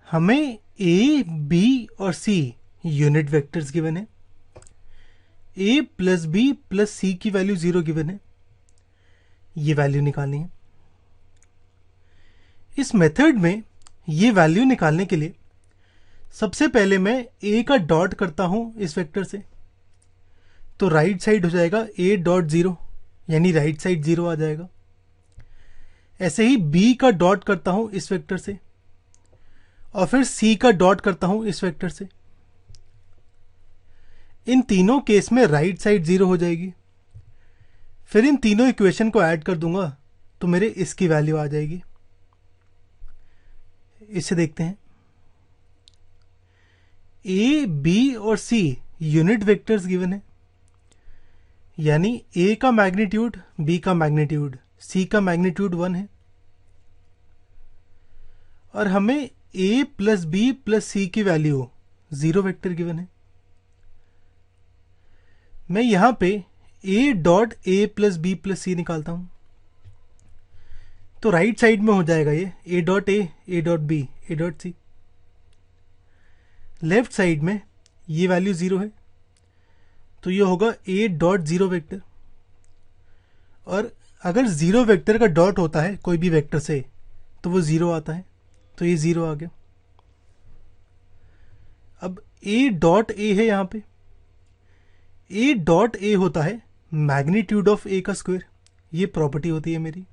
हमें A, B और सी unit vectors given है। ए प्लस बी प्लस सी की वैल्यू 0 गिवन है। ये वैल्यू निकालनी है। इस मेथड में ये वैल्यू निकालने के लिए सबसे पहले मैं ए का डॉट करता हूं इस वेक्टर से, तो राइट साइड हो जाएगा ए डॉट 0, यानी राइट साइड 0 आ जाएगा। ऐसे ही बी का डॉट करता हूं इस वेक्टर से, और फिर सी का डॉट करता हूं इस वेक्टर से। इन तीनों केस में राइट साइड 0 हो जाएगी। फिर इन तीनों इक्वेशन को ऐड कर दूंगा तो मेरे इसकी वैल्यू आ जाएगी। इसे देखते हैं। ए, बी और सी यूनिट वेक्टर्स गिवन है, यानी ए का मैग्नीट्यूड, बी का मैग्नीट्यूड, सी का मैग्नीट्यूड 1 है। और हमें A plus B plus C की वैल्यू 0 वेक्टर गिवन है। मैं यहां पे A dot A plus B plus C निकालता हूं, तो राइट साइड में हो जाएगा ये A dot A dot B, A dot C. Left side में ये वैल्यू 0 है, तो ये होगा ए डॉट 0 वेक्टर। और अगर 0 वेक्टर का डॉट होता है कोई भी वेक्टर से तो वो 0 आता है, तो ये 0 आ गया। अब ए डॉट ए है यहां पे। ए डॉट ए होता है मैग्नीट्यूड ऑफ ए का स्क्वायर, ये प्रॉपर्टी होती है मेरी।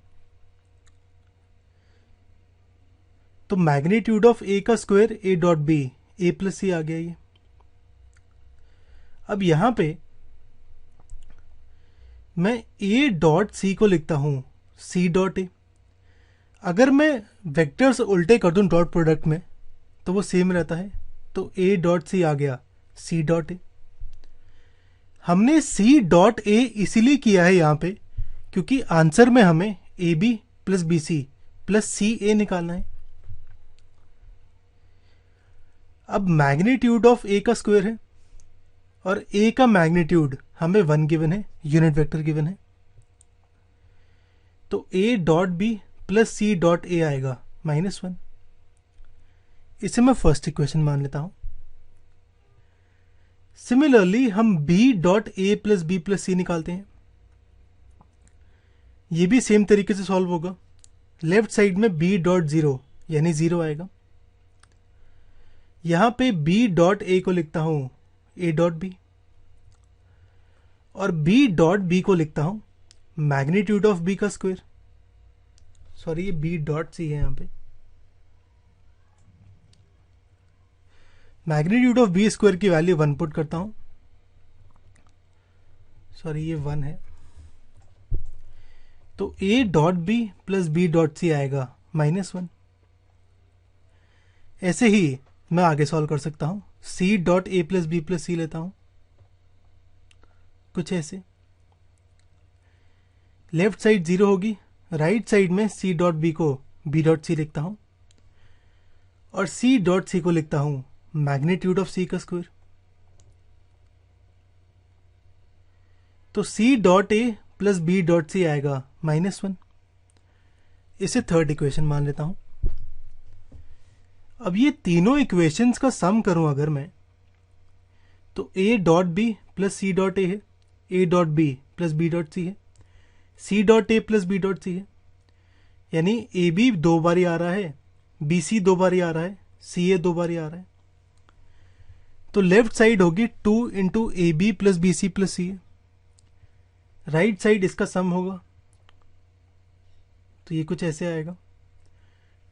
तो मैग्नीट्यूड ऑफ ए का square A dot B, A plus C आ गया ये। अब यहां पे मैं ए डॉट सी को लिखता हूं सी डॉट ए। अगर मैं वेक्टर्स उल्टे कर दूं डॉट प्रोडक्ट में तो वो सेम रहता है, तो ए डॉट सी आ गया सी डॉट ए। हमने सी डॉट ए इसीलिए किया है यहां पे क्योंकि आंसर में हमें A B plus B C plus C A निकालना है। अब मैग्नीट्यूड ऑफ ए का स्क्वायर है और ए का मैग्नीट्यूड हमें 1 गिवन है, यूनिट वेक्टर गिवन है। तो A dot B plus C dot A आएगा -1। इसे मैं फर्स्ट इक्वेशन मान लेता हूं। सिमिलरली हम B dot A plus B plus C निकालते हैं। ये भी सेम तरीके से सॉल्व होगा। लेफ्ट साइड में बी डॉट 0 यानी 0 आएगा। यहां पे बी डॉट ए को लिखता हूं ए डॉट बी, और बी डॉट बी को लिखता हूं मैग्नीट्यूड ऑफ बी का स्क्वायर। सॉरी, ये बी डॉट सी है यहां पे। मैग्नीट्यूड ऑफ बी स्क्वायर की वैल्यू 1 पुट करता हूं। सॉरी, ये 1 है। तो A dot B plus B dot C आएगा -1। ऐसे ही मैं आगे सॉल्व कर सकता हूं। C dot A plus B plus C लेता हूं, कुछ ऐसे। लेफ्ट साइड 0 होगी, राइट साइड में सी डॉट बी को बी डॉट सी लिखता हूं, और सी डॉट सी को लिखता हूं मैग्नीट्यूड ऑफ सी का स्क्वायर। तो C dot A plus B dot C आएगा -1। इसे थर्ड इक्वेशन मान लेता हूं। अब ये तीनों इक्वेशंस का सम करूं अगर मैं, तो A dot B plus C dot A है, A dot B plus B dot C है, C dot A plus B dot C है, यानी ए बी 2 बार आ रहा है, बी सी 2 बार आ रहा है, सी ए 2 बार आ रहा है। तो लेफ्ट साइड होगी 2 into A B plus B C plus C A. Right side इसका सम होगा, तो ये कुछ ऐसे आएगा।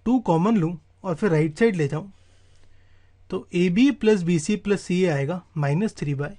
2 कॉमन लूं और फिर राइट साइड ले जाऊं, तो A B plus B C plus C A आएगा -3/।